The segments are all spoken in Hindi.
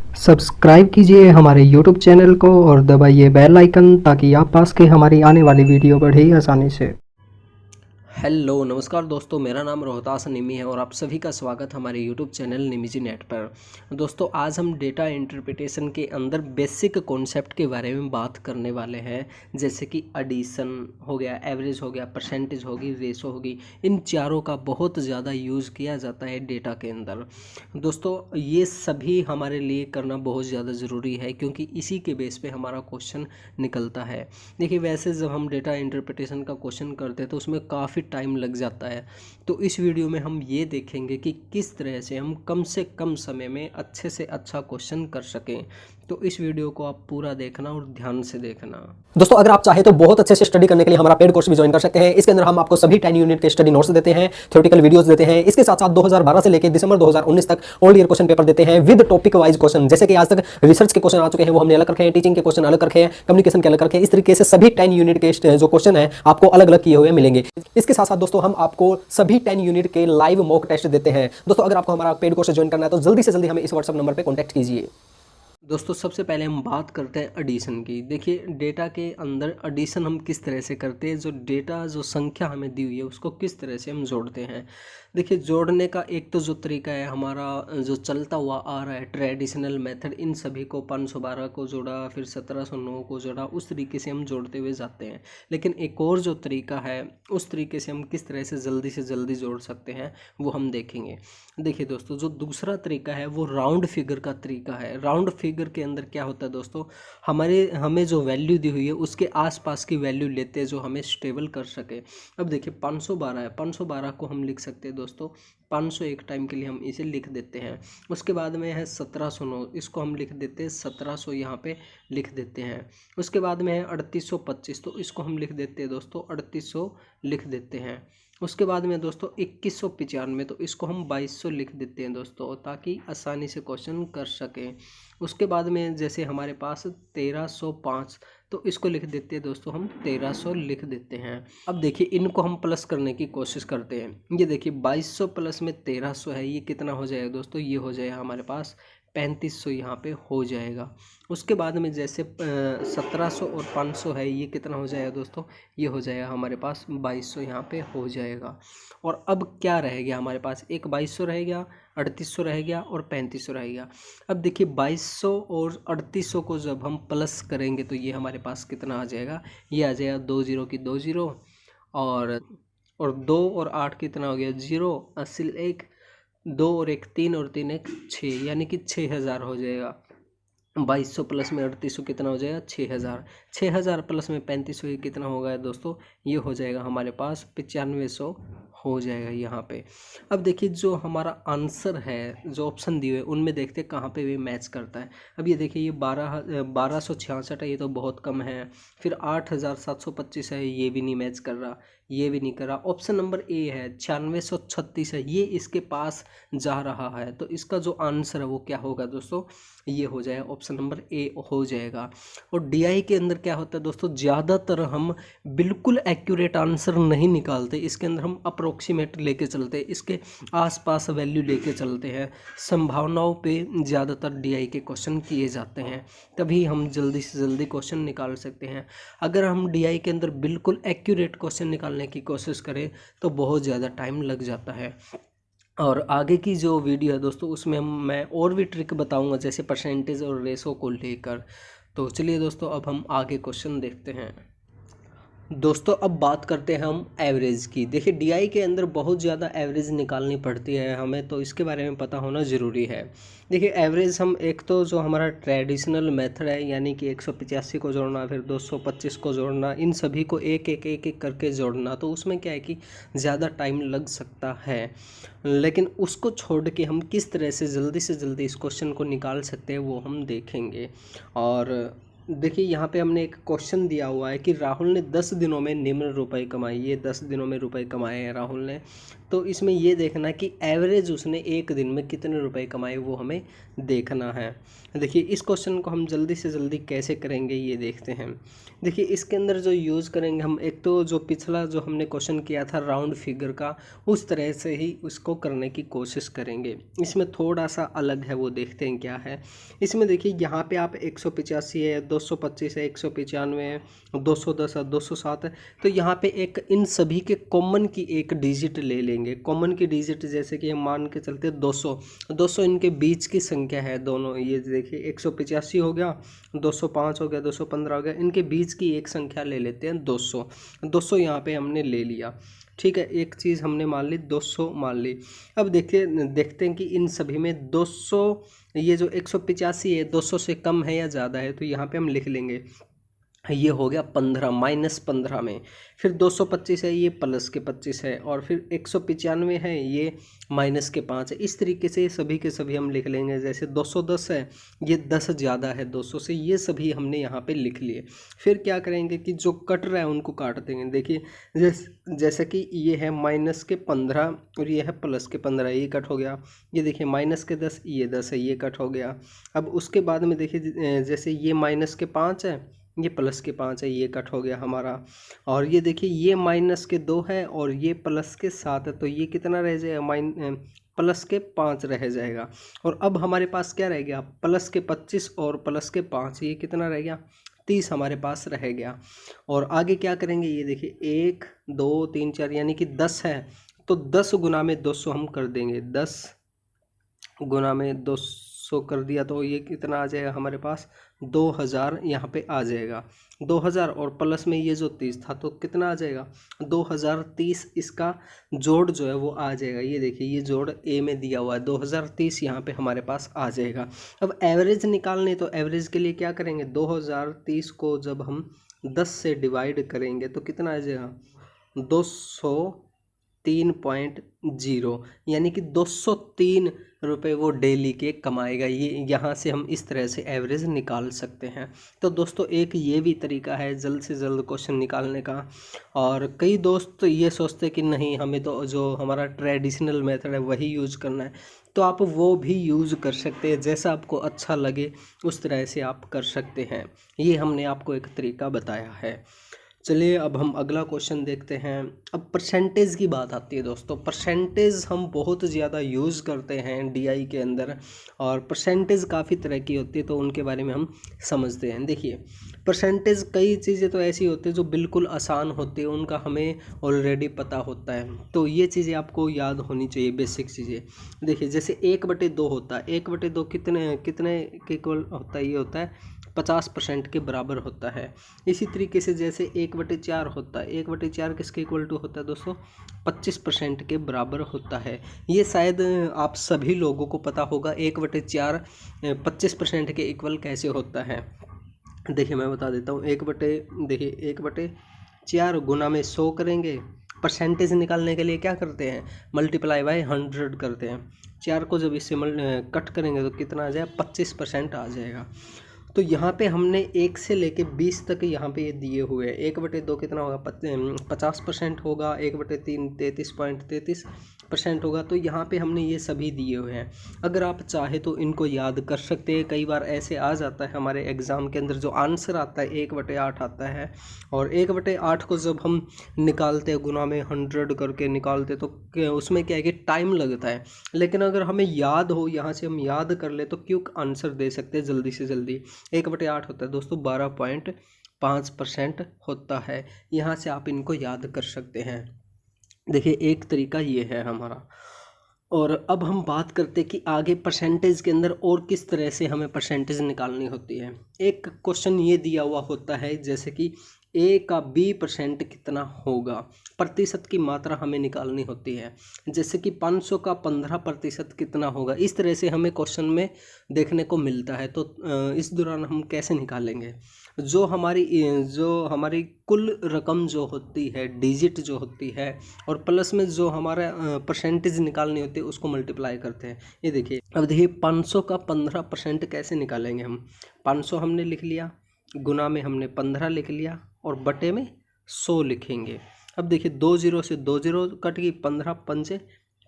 सब्सक्राइब कीजिए हमारे YouTube चैनल को और दबाइए बेल आइकन ताकि आप पास के हमारी आने वाली वीडियो बढ़े ही आसानी से। हेलो नमस्कार दोस्तों, मेरा नाम रोहतास निमी है और आप सभी का स्वागत हमारे यूट्यूब चैनल निमी नेट पर। दोस्तों, आज हम डेटा इंटरप्रिटेशन के अंदर बेसिक कॉन्सेप्ट के बारे में बात करने वाले हैं, जैसे कि एडिशन हो गया, एवरेज हो गया, परसेंटेज होगी, रेशो होगी। इन चारों का बहुत ज़्यादा यूज़ किया जाता है डेटा के अंदर। दोस्तों, ये सभी हमारे लिए करना बहुत ज़्यादा ज़रूरी है क्योंकि इसी के बेस पे हमारा क्वेश्चन निकलता है। देखिए, वैसे जब हम डेटा इंटरप्रिटेशन का क्वेश्चन करते हैं तो उसमें काफ़ी टाइम लग जाता है। तो इस वीडियो में हम ये देखेंगे कि किस तरह से हम कम से कम समय में अच्छे से अच्छा क्वेश्चन कर सकें। तो इस वीडियो को आप पूरा देखना और ध्यान से देखना। दोस्तों, अगर आप चाहे तो बहुत अच्छे से स्टडी करने के लिए हमारा पेड कोर्स भी ज्वाइन कर सकते हैं। इसके अंदर हम आपको सभी 10 यूनिट के स्टडी नोट्स देते हैं, थ्योरेटिकल वीडियोस देते हैं। इसके साथ साथ 2012 से लेकर दिसंबर 2019 तक ऑल ईयर क्वेश्चन पेपर देते हैं विद टॉपिक वाइज क्वेश्चन। जैसे कि आज तक रिसर्च के क्वेश्चन आ चुके हैं, वो हमने अलग रखे हैं, टीचिंग के क्वेश्चन अलग रखे हैं, कम्युनिकेशन के अलग रखे हैं। इस तरीके से सभी 10 यूनिट के जो क्वेश्चन है आपको अलग अलग किए हुए मिलेंगे। इसके साथ साथ दोस्तों, हम आपको सभी 10 यूनिट के लाइव मॉक टेस्ट देते हैं। दोस्तों, अगर आपको हमारा पेड कोर्स ज्वाइन करना है तो जल्दी से जल्दी हमें इस व्हाट्सएप नंबर पर कॉन्टैक्ट कीजिए। दोस्तों, सबसे पहले हम बात करते हैं एडिशन की। देखिए, डेटा के अंदर एडिशन हम किस तरह से करते हैं, जो डेटा जो संख्या हमें दी हुई है उसको किस तरह से हम जोड़ते हैं। देखिए, जोड़ने का एक तो जो तरीका है हमारा जो चलता हुआ आ रहा है ट्रेडिशनल मेथड, इन सभी को 512 को जोड़ा, फिर 1709 को जोड़ा, उस तरीके से हम जोड़ते हुए जाते हैं। लेकिन एक और जो तरीका है, उस तरीके से हम किस तरह से जल्दी जोड़ सकते हैं वो हम देखेंगे। देखिए दोस्तों, जो दूसरा तरीका है वो राउंड फिगर का तरीका है। राउंड फिगर के अंदर क्या होता है दोस्तों, हमें जो वैल्यू दी हुई है उसके आसपास की वैल्यू लेते हैं जो हमें स्टेबल कर सके। अब देखिए, 512 है, 512 को हम लिख सकते हैं दोस्तों 500 एक टाइम के लिए हम इसे लिख देते हैं। उसके बाद में है 1709, इसको हम लिख देते हैं 1700 यहाँ पे लिख देते हैं। उसके बाद में है 3825, तो इसको हम लिख देते हैं दोस्तों 3800 लिख देते हैं। उसके बाद में दोस्तों 2195, तो इसको हम 2200 लिख देते हैं दोस्तों, ताकि आसानी से क्वेश्चन कर सकें। उसके बाद में जैसे हमारे पास 1305, तो इसको लिख देते हैं दोस्तों हम 1300 लिख देते हैं। अब देखिए, इनको हम प्लस करने की कोशिश करते हैं। ये देखिए, 2200 प्लस में 1300 है, ये कितना हो जाएगा दोस्तों, ये हो जाएगा हमारे पास 3500 यहाँ पे हो जाएगा। उसके बाद में जैसे 1700 और 500 है, ये कितना हो जाएगा दोस्तों, ये हो जाएगा हमारे पास 2200 यहाँ पे हो जाएगा। और अब क्या रह गया हमारे पास, एक 2200 रह गया, 3800 रह गया और 3500 रह गया। अब देखिए, 2200 और 3800 को जब हम प्लस करेंगे तो ये हमारे पास कितना आ जाएगा, ये आ जाएगा 2 जीरो की 2 जीरो, और 2 और 8 कितना हो गया 0, असिल 1, 2 और 1 3 और 3 1 6, यानी कि 6000 हो जाएगा। 2200 प्लस में 3800 कितना हो जाएगा 6000। 6000 प्लस में 3500 ये कितना होगा दोस्तों, ये हो जाएगा हमारे पास 9500 हो जाएगा यहाँ पे। अब देखिए, जो हमारा आंसर है, जो ऑप्शन दिए हुए उनमें देखते हैं कहाँ पे भी मैच करता है। अब ये देखिए, ये 1266 है, ये तो बहुत कम है। फिर 8725 है, ये भी नहीं मैच कर रहा, ये भी नहीं कर रहा। ऑप्शन नंबर ए है 9636 है, ये इसके पास जा रहा है। तो इसका जो आंसर है वो क्या होगा दोस्तों, ये हो जाएगा ऑप्शन नंबर ए हो जाएगा। और डीआई के अंदर क्या होता है दोस्तों, ज़्यादातर हम बिल्कुल एक्यूरेट आंसर नहीं निकालते, इसके अंदर हम अप्रोक्सीमेट लेके चलते हैं, इसके आसपास वैल्यू लेके चलते हैं। संभावनाओं पे ज़्यादातर डीआई के क्वेश्चन किए जाते हैं, तभी हम जल्दी से जल्दी क्वेश्चन निकाल सकते हैं। अगर हम डीआई के अंदर बिल्कुल एक्यूरेट क्वेश्चन निकालने की कोशिश करें तो बहुत ज़्यादा टाइम लग जाता है। और आगे की जो वीडियो है दोस्तों, उसमें मैं और भी ट्रिक बताऊंगा, जैसे परसेंटेज और रेशो को लेकर। तो चलिए दोस्तों, अब हम आगे क्वेश्चन देखते हैं। दोस्तों, अब बात करते हैं हम एवरेज की। देखिए, डीआई के अंदर बहुत ज़्यादा एवरेज निकालनी पड़ती है हमें, तो इसके बारे में पता होना ज़रूरी है। देखिए, एवरेज हम एक तो जो हमारा ट्रेडिशनल मेथड है, यानी कि 185 को जोड़ना, फिर 225 को जोड़ना, इन सभी को एक एक एक एक करके जोड़ना, तो उसमें क्या है कि ज़्यादा टाइम लग सकता है। लेकिन उसको छोड़ के हम किस तरह से जल्दी इस क्वेश्चन को निकाल सकते हैं वो हम देखेंगे। और देखिए, यहाँ पे हमने एक क्वेश्चन दिया हुआ है कि राहुल ने 10 दिनों में निम्न रुपए कमाए। ये 10 दिनों में रुपए कमाए हैं राहुल ने। तो इसमें ये देखना कि एवरेज उसने एक दिन में कितने रुपए कमाए वो हमें देखना है। देखिए इस क्वेश्चन को हम जल्दी से जल्दी कैसे करेंगे ये देखते हैं। देखिए इसके अंदर जो यूज़ करेंगे हम, एक तो जो पिछला जो हमने क्वेश्चन किया था राउंड फिगर का, उस तरह से ही उसको करने की कोशिश करेंगे। इसमें थोड़ा सा अलग है, वो देखते हैं क्या है। इसमें देखिए यहाँ पे आप 185 है, 225 है, 195 है, 210 है, 207 है, तो यहाँ पे एक इन सभी के कॉमन की एक डिजिट ले लेंगे। कॉमन की डिजिट जैसे कि हम मान के चलते 200 इनके बीच की संख्या है दोनों। ये देखिए 185 हो गया, 205 हो गया, 215 हो गया, इनके बीच की एक संख्या ले लेते हैं 200 यहाँ पे हमने ले लिया। ठीक है, एक चीज़ हमने मान ली 200 मान ली। अब देखिए देखते हैं कि इन सभी में 200, ये जो 185 है 200 से कम है या ज़्यादा है, तो यहाँ पे हम लिख लेंगे ये हो गया 15 -15 में। फिर 225 है ये प्लस के 25 है, और फिर 195 है ये माइनस के 5 है। इस तरीके से सभी के सभी हम लिख लेंगे। जैसे 210 है ये 10 ज़्यादा है 200 से, ये सभी हमने यहाँ पे लिख लिए। फिर क्या करेंगे कि जो कट रहा है उनको काट देंगे। देखिए जैसे कि ये है माइनस के 15 और ये है प्लस के 15, ये कट हो गया। ये देखिए माइनस के 10, ये 10 है, ये कट हो गया। अब उसके बाद में देखिए जैसे ये माइनस के 5 है, ये प्लस के 5 है, ये कट हो गया हमारा। और ये देखिए ये माइनस के 2 है और ये प्लस के 7 है, तो ये कितना रह जाएगा, प्लस के 5 रह जाएगा। और अब हमारे पास क्या रह गया, प्लस के 25 और प्लस के 5, ये कितना रह गया, 30 हमारे पास रह गया। और आगे क्या करेंगे, ये देखिए 1 2 3 4 यानी कि 10 है, तो 10 गुना में 200 हम कर देंगे। 10 गुना में 200 कर दिया तो ये कितना आ जाएगा हमारे पास, 2000 यहाँ पे आ जाएगा। 2000 और प्लस में ये जो 30 था तो कितना आ जाएगा, 2030। इसका जोड़ जो है वो आ जाएगा। ये देखिए ये जोड़ ए में दिया हुआ है, 2030 यहाँ पे हमारे पास आ जाएगा। अब एवरेज निकालने, तो एवरेज के लिए क्या करेंगे, 2030 को जब हम 10 से डिवाइड करेंगे तो कितना आ जाएगा, 203.0, यानी कि 203 रुपये वो डेली के कमाएगा। ये यहाँ से हम इस तरह से एवरेज निकाल सकते हैं। तो दोस्तों एक ये भी तरीका है जल्द से जल्द क्वेश्चन निकालने का। और कई दोस्त ये सोचते हैं कि नहीं हमें तो जो हमारा ट्रेडिशनल मेथड है वही यूज़ करना है, तो आप वो भी यूज़ कर सकते हैं। जैसा आपको अच्छा लगे उस तरह से आप कर सकते हैं। ये हमने आपको एक तरीका बताया है। चलिए अब हम अगला क्वेश्चन देखते हैं। अब परसेंटेज की बात आती है दोस्तों। परसेंटेज हम बहुत ज़्यादा यूज़ करते हैं डीआई के अंदर, और परसेंटेज काफ़ी तरह की होती है, तो उनके बारे में हम समझते हैं। देखिए परसेंटेज, कई चीज़ें तो ऐसी होती है जो बिल्कुल आसान होती है, उनका हमें ऑलरेडी पता होता है, तो ये चीज़ें आपको याद होनी चाहिए, बेसिक चीज़ें। देखिए जैसे 1/2 होता है, 1/2 कितने कितने के इक्वल होता है, ये होता है 50% के बराबर होता है। इसी तरीके से जैसे 1/4 होता है, 1/4 किसके इक्वल टू होता है दोस्तों, 25% के बराबर होता है। ये शायद आप सभी लोगों को पता होगा 1/4 25% के इक्वल कैसे होता है। देखिए मैं बता देता हूँ, 1/4 गुना में 100 करेंगे। परसेंटेज निकालने के लिए क्या करते हैं, मल्टीप्लाई बाय 100 करते हैं। 4 को जब इससे कट करेंगे तो कितना आ जाएगा, 25% आ जाएगा। तो यहाँ पे हमने 1 से लेके 20 तक यहाँ पे ये दिए हुए हैं। 1/2 कितना होगा, 50% होगा। 1/3 33.33% होगा। तो यहाँ पे हमने ये सभी दिए हुए हैं। अगर आप चाहे तो इनको याद कर सकते हैं। कई बार ऐसे आ जाता है हमारे एग्ज़ाम के अंदर, जो आंसर आता है 1/8 आता है, और 1/8 को जब हम निकालते हैं, गुना में 100 करके निकालते, तो उसमें क्या है कि टाइम लगता है। लेकिन अगर हमें याद हो, यहाँ से हम याद कर ले, तो क्विक आंसर दे सकते हैं जल्दी से जल्दी। 1/8 होता है दोस्तों 12.5% होता है। यहाँ से आप इनको याद कर सकते हैं। देखिए एक तरीका ये है हमारा। और अब हम बात करते हैं कि आगे परसेंटेज के अंदर और किस तरह से हमें परसेंटेज निकालनी होती है। एक क्वेश्चन ये दिया हुआ होता है जैसे कि ए का B% कितना होगा, प्रतिशत की मात्रा हमें निकालनी होती है। जैसे कि 500 का 15% कितना होगा, इस तरह से हमें क्वेश्चन में देखने को मिलता है। तो इस दौरान हम कैसे निकालेंगे, जो हमारी कुल रकम जो होती है, डिजिट जो होती है, और प्लस में जो हमारा परसेंटेज निकालनी होती है उसको मल्टीप्लाई करते हैं। ये देखिए, अब देखिए 500 का 15% कैसे निकालेंगे हम। 500 हमने लिख लिया, गुना में हमने 15 लिख लिया, और बटे में 100 लिखेंगे। अब देखिए 2 0 से 2 0 कट गई, 15 पंजे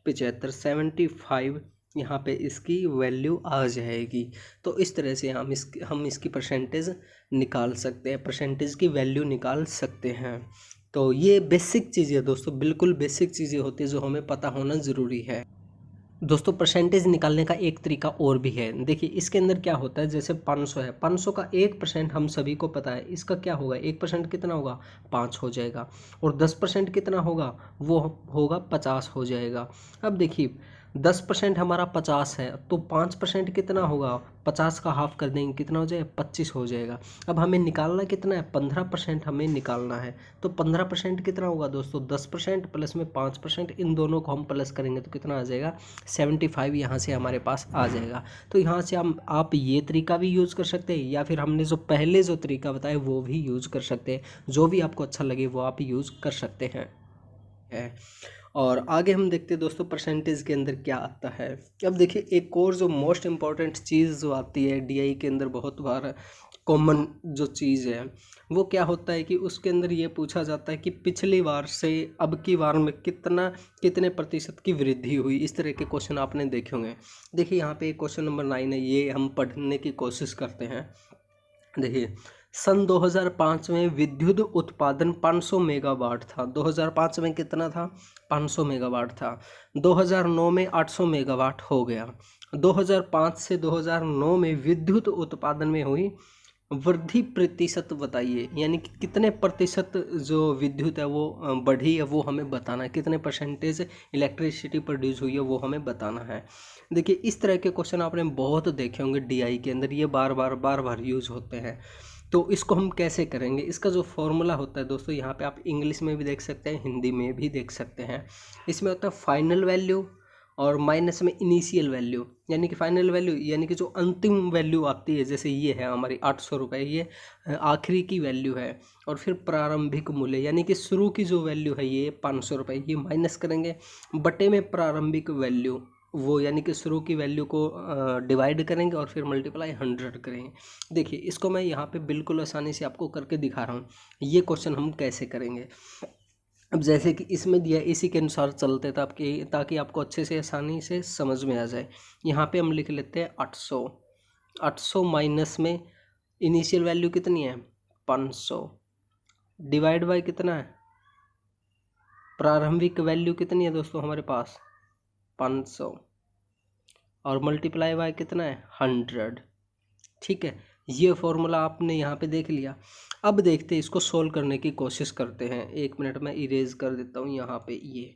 75, 75 यहाँ पे इसकी वैल्यू आ जाएगी। तो इस तरह से हम इसकी परसेंटेज निकाल सकते हैं, परसेंटेज की वैल्यू निकाल सकते हैं। तो ये बेसिक चीज़ें है दोस्तों, बिल्कुल बेसिक चीज़ें होती है जो हमें पता होना ज़रूरी है। दोस्तों परसेंटेज निकालने का एक तरीका और भी है। देखिए इसके अंदर क्या होता है, जैसे 500 है, 500 का 1% हम सभी को पता है, इसका क्या होगा, 1% कितना होगा, 5 हो जाएगा। और 10% कितना होगा, वो होगा 50 हो जाएगा। अब देखिए 10% हमारा 50 है, तो 5% कितना होगा, 50 का हाफ कर देंगे, कितना हो जाएगा, 25 हो जाएगा। अब हमें निकालना कितना है, 15% हमें निकालना है। तो 15% कितना होगा दोस्तों, 10% प्लस में 5%, इन दोनों को हम प्लस करेंगे तो कितना आ जाएगा, 75 यहाँ से हमारे पास आ जाएगा। तो यहाँ से आप ये तरीका भी यूज़ कर सकते हैं, या फिर हमने जो पहले जो तरीका बताया वो भी यूज़ कर सकते हैं। जो भी आपको अच्छा लगे वो आप यूज़ कर सकते हैं। और आगे हम देखते हैं दोस्तों परसेंटेज के अंदर क्या आता है। अब देखिए एक और जो मोस्ट इम्पॉर्टेंट चीज़ जो आती है डीआई के अंदर, बहुत बार कॉमन जो चीज़ है वो क्या होता है कि उसके अंदर ये पूछा जाता है कि पिछली बार से अब की बार में कितने प्रतिशत की वृद्धि हुई। इस तरह के क्वेश्चन आपने देखे होंगे। देखिए यहाँ पे क्वेश्चन नंबर 9 है, ये हम पढ़ने की कोशिश करते हैं। देखिए सन 2005 में विद्युत उत्पादन 500 मेगावाट था। 2005 में कितना था, 500 मेगावाट था। 2009 में 800 मेगावाट हो गया। 2005 से 2009 में विद्युत उत्पादन में हुई वृद्धि प्रतिशत बताइए, यानी कि कितने प्रतिशत जो विद्युत है वो बढ़ी है, वो हमें बताना है। कितने परसेंटेज इलेक्ट्रिसिटी प्रोड्यूस हुई है वो हमें बताना है। देखिए इस तरह के क्वेश्चन आपने बहुत देखे होंगे डीआई के अंदर, ये बार बार यूज़ होते हैं। तो इसको हम कैसे करेंगे, इसका जो फॉर्मूला होता है दोस्तों, यहाँ पे आप इंग्लिश में भी देख सकते हैं, हिंदी में भी देख सकते हैं। इसमें होता है फाइनल वैल्यू और माइनस में इनिशियल वैल्यू, यानी कि फाइनल वैल्यू यानी कि जो अंतिम वैल्यू आती है, जैसे ये है हमारी 800 रुपये, ये आखिरी की वैल्यू है। और फिर प्रारंभिक मूल्य यानी कि शुरू की जो वैल्यू है ये 500 रुपये, ये माइनस करेंगे बटे में प्रारंभिक वैल्यू, वो यानी कि शुरू की वैल्यू को डिवाइड करेंगे और फिर मल्टीप्लाई 100 करेंगे। देखिए इसको मैं यहाँ पे बिल्कुल आसानी से आपको करके दिखा रहा हूँ, ये क्वेश्चन हम कैसे करेंगे। अब जैसे कि इसमें दिया इसी के अनुसार चलते ताकि आपको अच्छे से आसानी से समझ में आ जाए। यहाँ पे हम लिख लेते हैं 800, 800 माइनस में इनिशियल वैल्यू कितनी है, 500, डिवाइड बाय कितना है, प्रारंभिक वैल्यू कितनी है दोस्तों हमारे पास, 500, और मल्टीप्लाई बाय कितना है, 100। ठीक है, ये फॉर्मूला आपने यहाँ पे देख लिया। अब देखते हैं इसको सोल्व करने की कोशिश करते हैं। एक मिनट में इरेज कर देता हूँ यहाँ पे ये।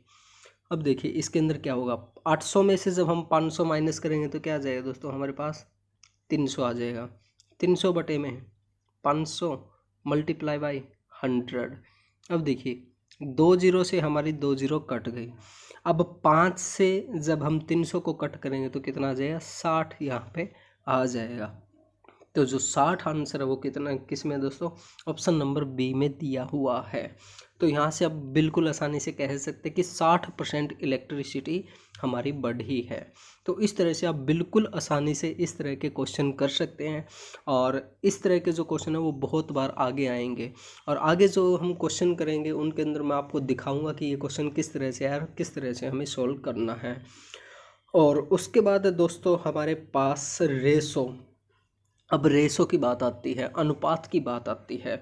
अब देखिए इसके अंदर क्या होगा, 800 में से जब हम 500 माइनस करेंगे तो क्या आ जाएगा दोस्तों हमारे पास, 300 आ जाएगा। 300 बटे में 500 मल्टीप्लाई बाई 100। अब देखिए 2 जीरो से हमारी 2 जीरो कट गई। अब 5 से जब हम 300 को कट करेंगे तो कितना आ जाएगा, 60 यहाँ पे आ जाएगा। तो जो 60 आंसर है वो कितना किस में दोस्तों, ऑप्शन नंबर बी में दिया हुआ है। तो यहाँ से आप बिल्कुल आसानी से कह सकते हैं कि 60% इलेक्ट्रिसिटी हमारी बढ़ी है। तो इस तरह से आप बिल्कुल आसानी से इस तरह के क्वेश्चन कर सकते हैं, और इस तरह के जो क्वेश्चन है वो बहुत बार आगे आएंगे, और आगे जो हम क्वेश्चन करेंगे उनके अंदर मैं आपको दिखाऊंगा कि ये क्वेश्चन किस तरह से है और किस तरह से हमें सॉल्व करना है। और उसके बाद दोस्तों हमारे पास रेशो, अब रेशो की बात आती है, अनुपात की बात आती है।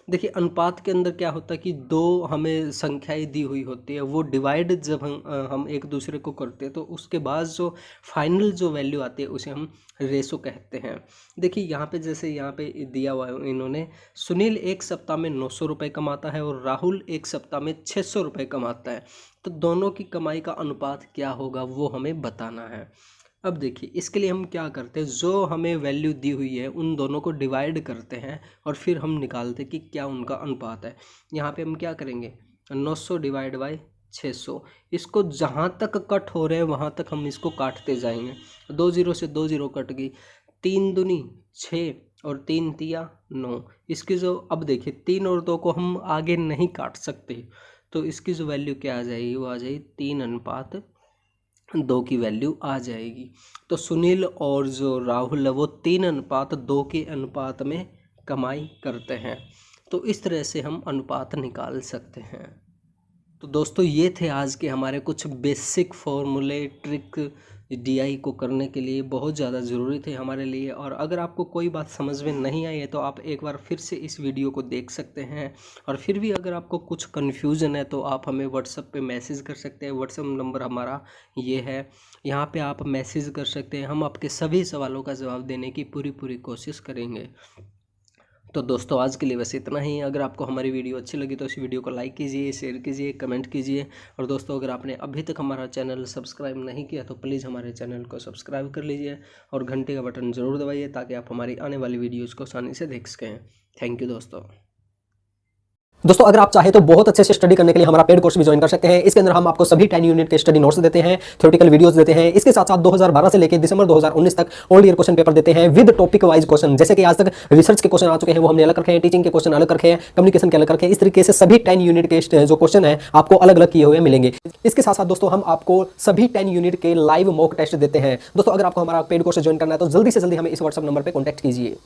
देखिए अनुपात के अंदर क्या होता है कि दो हमें संख्याएं दी हुई होती है, वो डिवाइड जब हम एक दूसरे को करते हैं तो उसके बाद जो फाइनल जो वैल्यू आती है उसे हम रेशो कहते हैं। देखिए यहाँ पे जैसे यहाँ पे दिया हुआ है इन्होंने, सुनील एक सप्ताह में 900 रुपये कमाता है और राहुल एक सप्ताह में 600 रुपये कमाता है, तो दोनों की कमाई का अनुपात क्या होगा वो हमें बताना है। अब देखिए इसके लिए हम क्या करते हैं, जो हमें वैल्यू दी हुई है उन दोनों को डिवाइड करते हैं और फिर हम निकालते हैं कि क्या उनका अनुपात है। यहाँ पे हम क्या करेंगे, 900 डिवाइड बाई 600, इसको जहाँ तक कट हो रहे हैं वहाँ तक हम इसको काटते जाएंगे। 2 जीरो से 2 जीरो कट गई, 3 दूनी 6 और 3 तिया 9। इसकी जो, अब देखिए 3 और 2 को हम आगे नहीं काट सकते, तो इसकी जो वैल्यू क्या आ जाएगी, वो आ जाएगी 3:2 की वैल्यू आ जाएगी। तो सुनील और जो राहुल है वो 3:2 के अनुपात में कमाई करते हैं। तो इस तरह से हम अनुपात निकाल सकते हैं। तो दोस्तों ये थे आज के हमारे कुछ बेसिक फॉर्मूले, ट्रिक DI को करने के लिए बहुत ज़्यादा ज़रूरी थे हमारे लिए। और अगर आपको कोई बात समझ में नहीं आई है तो आप एक बार फिर से इस वीडियो को देख सकते हैं। और फिर भी अगर आपको कुछ कन्फ्यूज़न है तो आप हमें व्हाट्सएप पे मैसेज कर सकते हैं। व्हाट्सएप नंबर हमारा ये है, यहाँ पे आप मैसेज कर सकते हैं। हम आपके सभी सवालों का जवाब देने की पूरी कोशिश करेंगे। तो दोस्तों आज के लिए बस इतना ही। अगर आपको हमारी वीडियो अच्छी लगी तो इस वीडियो को लाइक कीजिए, शेयर कीजिए, कमेंट कीजिए। और दोस्तों अगर आपने अभी तक हमारा चैनल सब्सक्राइब नहीं किया तो प्लीज़ हमारे चैनल को सब्सक्राइब कर लीजिए और घंटे का बटन ज़रूर दबाइए ताकि आप हमारी आने वाली वीडियोज़ को आसानी से देख सकें। थैंक यू दोस्तों। दोस्तों अगर आप चाहे तो बहुत अच्छे से स्टडी करने के लिए हमारा पेड कोर्स भी ज्वाइन कर सकते हैं। इसके अंदर हम आपको सभी 10 यूनिट के स्टडी नोट्स देते हैं, थ्योरेटिकल वीडियोस देते हैं। इसके साथ साथ 2012 से लेकर दिसंबर 2019 तक ऑल ईयर क्वेश्चन पेपर देते हैं विद टॉपिक वाइज क्वेश्चन। जैसे कि आज तक रिसर्च के क्वेश्चन आ चुके हैं वो हमने अलग रखे हैं, टीचिंग के क्वेश्चन अलग रखे हैं, कम्युनिकेशन के अलग रखे हैं। इस तरीके से सभी 10 यूनिट के जो क्वेश्चन है आपको अलग अलग किए हुए मिलेंगे। इसके साथ साथ दोस्तों हम आपको सभी 10 यूनिट के लाइव मॉक टेस्ट देते हैं। दोस्तों अगर आपको हमारा पेड कोर्स ज्वाइन करना है तो जल्दी से जल्दी हमें इस व्हाट्सएप नंबर पर कॉन्टैक्ट कीजिए।